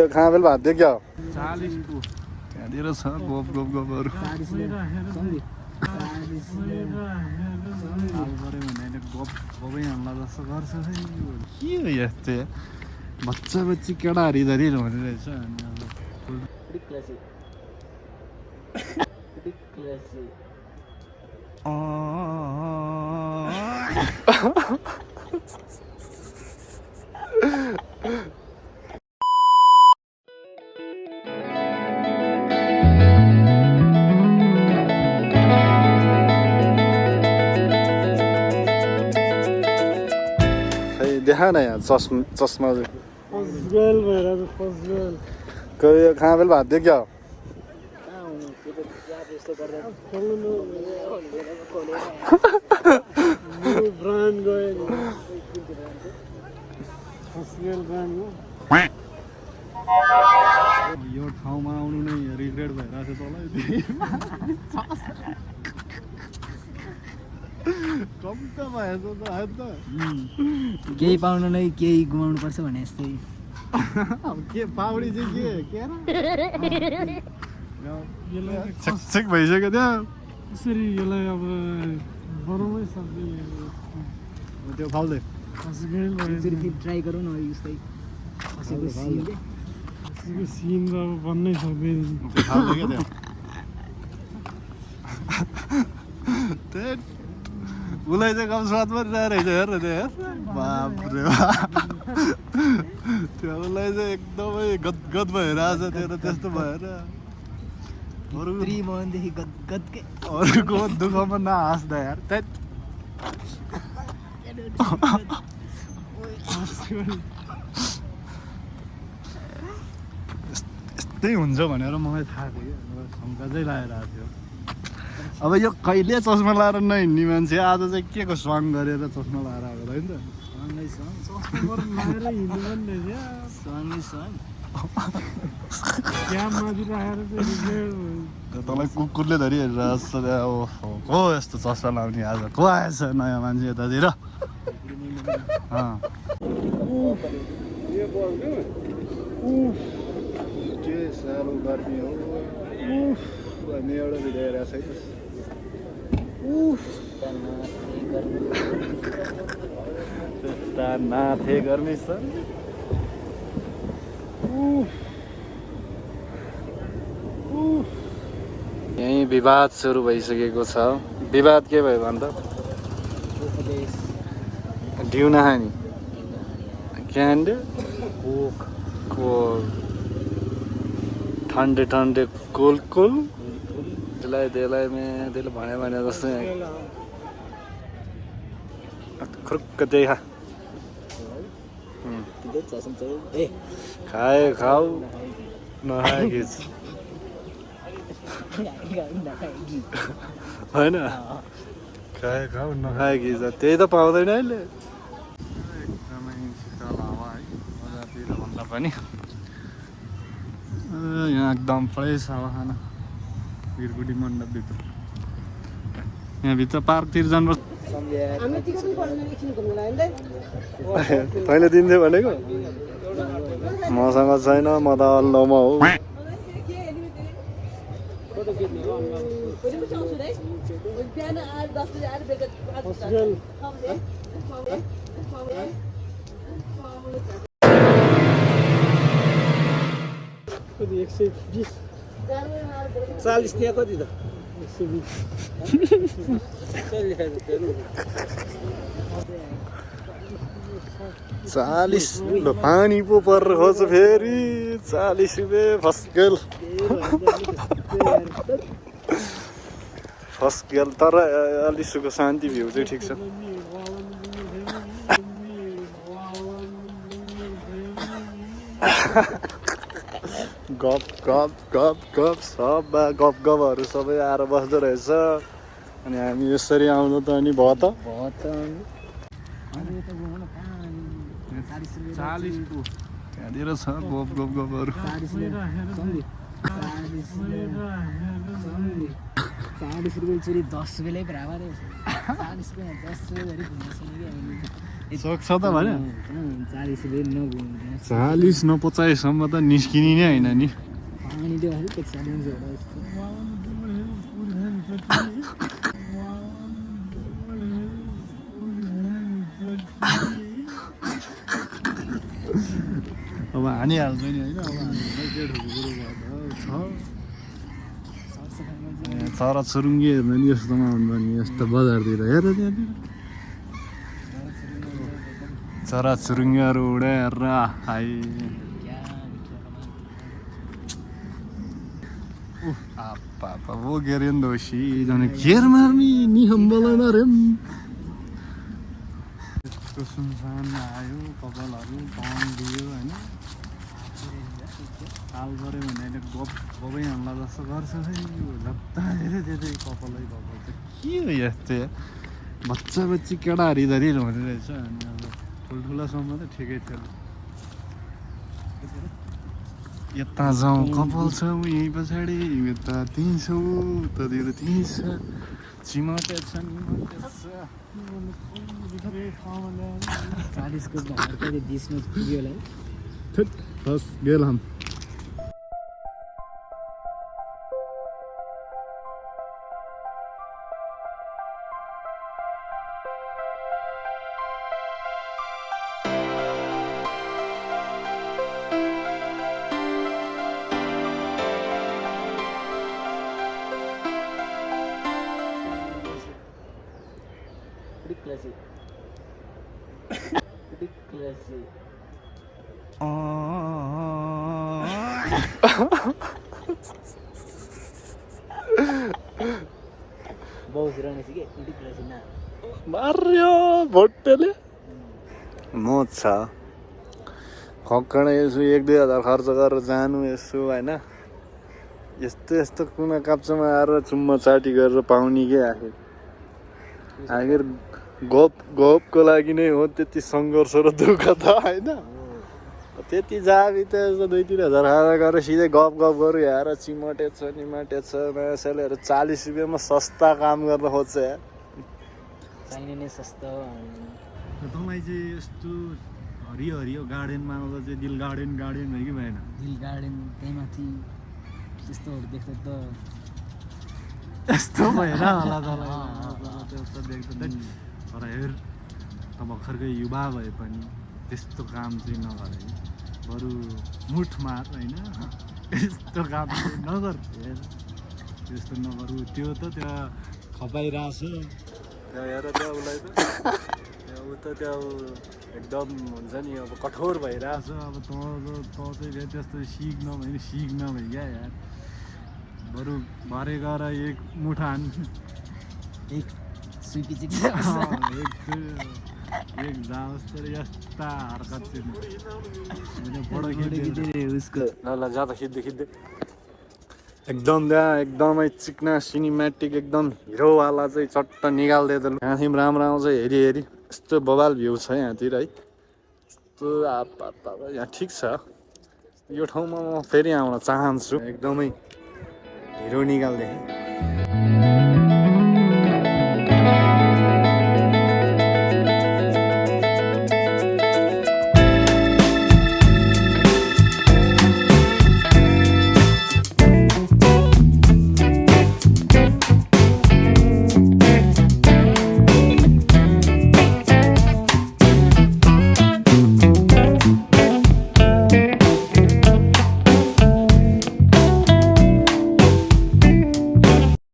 कहाँ बेल भात दियो क्या 40 त्यहाँतिर छ गफ गफ गफहरू गफै हाल्ला जस्तो गर्छ के हो यस्तो बच्चा बच्ची केटा हरिधरी भनिरहेछ अनि देखा ना यार चश्मा कहाँ बेल भात दियो क्या यो ठाउँमा आउनु नै रिग्रेट भइरहेको छ तँलाई कम त भएछ त केही पाउनु नै केही गुमाउनु पर्छ भने जस्तै के पाउडी चाहिँ के छेक भइसक्यो त्यहाँ यसरी यसलाई अब बनाउनै सक्दैन त्यो फाल्दै ट्राई गरौँ न यस्तै सिन त अब बन्नै सक्दैन फाल्दै क्या त्यो उसलाई चाहिँ कम स्वाद पनि रहेछ हेर न त्यो बाफ्रे त्यो उसलाई चाहिँ एकदमै गदगद भइरहेछ त्यो त्यस्तो भएर अरूको दुःखमा नहाँस्दा यार यस्तै हुन्छ भनेर मलाई थाहा थियो क्या शङ्का चाहिँ लागेको थियो अब यो कहिले चस्मा लाएर नहिँड्ने मान्छे आज चाहिँ के को स्वाङ गरेर चस्मा लाएर आएको होइन त तँलाई कुकुरले धरिहेरेर को यस्तो चस्मा लाउने आज को आएछ नयाँ मान्छे यतातिर के साह्रो गर्मी हो अनि एउटा भिडियो हेरेको छैन त्यस्ता नाथे गर्मी छ यहीँ विवाद सुरु भइसकेको छ विवाद के भयो भन्दा ढिउ नखाने क्यान्ड कोक ठन्डे ठन्डे कोल त्यसलाई त्यसले भने जस्तै खुर्क देखा खाए खाऊ नखाए होइन खाए खाऊ नखाए खिच त्यही त पाउँदैन अहिले एकदमै शीतल हावा है बजारतिर भन्दा पनि यहाँ एकदम फ्रेस हावा खाना वीरगुडी मण्डपभित्र यहाँभित्र पार्कतिर जानुपर्छ तैँले दिन्थ्यो भनेको मसँग छैन म त अल्लोमा हो कति 120 40 त्यहाँ कति त 40 पानी पो परेर खोज्छ फेरि 40 रुपियाँ फस्केल तर अलिसुको शान्ति भ्यू चाहिँ ठिक छ गफ गफ गफ गफ सब गफ गफहरू सबै आएर बस्दो रहेछ अनि हामी यसरी आउनु त अनि भयो त 40 त्यहाँतिर छ गफ गफ गफहरू 40 रुपियाँ चोरी 10 रुपियाँलाई भ्रावा रे 40 रुपियाँ 10 रुपियाँ धरि घुम्दैछन् कि सक्छ त भने 40 रुपियाँ नघुम्दैन 40 न 50 सम्म त निस्किने नै होइन नि पानी दियो अलिक एक्सपिरियन्स हो यस्तो अब हानिहाल्छ नि होइन अब हामीलाई के ठुलो कुरो छ चरा चुरुङ्गी हेर्नु नि यस्तोमा हुन्छ नि यस्तो बजारतिर हेर त्यहाँतिर चरा चुरुङ्गीहरू उडेर आए Papà, vou querendo uscire, fermarmi, ni hambalana rem. Yस्तो सुनसान आयो कपालहरू पाउन दियो होइन ताल गऱ्यो भने अहिले गबै हाल्ला जस्तो गर्छ जता हेऱ्यो त्यतै कपालै कपाल चाहिँ के हो यस्तो बच्चा बच्ची केटाहरू धरि हुने रहेछ अनि अब ठुल्ठुलासम्म त ठिकै थियो यता जाउँ कपाल छ यहीँ पछाडि यता त्यहीँ छ उतातिर त्यहीँ छ चिमाटे छ 40 को भार कहिले 20 में पुग्यो होला बस गेल हम मार्यो भोटेले मोज छ खक्कडै यसो 1-2 हजार खर्च गरेर जानु यसो होइन यस्तो यस्तो कुना काप्चामा आएर चुम्मा चाटी गरेर पाउने के आखिर गफको लागि नै हो त्यति सङ्घर्ष र दुःख त होइन त्यति जाबी त 2-3 हजार खाएर गएर सिधै गफ गरौँ यार चिमटे छ निमाटे छ मान्छेले 40 रुपियाँमा सस्ता काम गर्न खोज्छ यार चाहिने नै सस्तो तपाईँ चाहिँ यस्तो हरियो हरियो गार्डनमा आउँदा चाहिँ दिल गार्डन भयो कि भएन दिल गार्डन त्यही माथि त्यस्तोहरू देख्दा त यस्तो भएर होला त्यस्तो देख्दा तर हेर त भर्खरकै युवा भए पनि त्यस्तो काम चाहिँ नगर है बरु मुठ मार होइन यस्तो काम चाहिँ नगर हेर त्यस्तो नगरु त्यो त त्यहाँ खपाइरहेछ त्यहाँ हेर त्यहाँ उसलाई त त्यहाँ ऊ त त्यहाँ एकदम हुन्छ नि अब कठोर भइरहेछ अब त चाहिँ त्यस्तो सिक नभइ क्या यार बरु भरे गएर एक मुठान एक सुकी एक जाओस् तर यस्ता हरकत उसको ल जाँदा खिच्दै एकदम त्यहाँ एकदमै चिकना सिनेमेटिक एकदम हिरोवाला चाहिँ चट्ट निकाल्दै त यहाँदेखि राम्रो आउँछ हेरी यस्तो बवाल भ्यू छ यहाँतिर है यस्तो यहाँ ठिक छ यो ठाउँमा म फेरि आउन चाहन्छु एकदमै हिरो निकाल्दै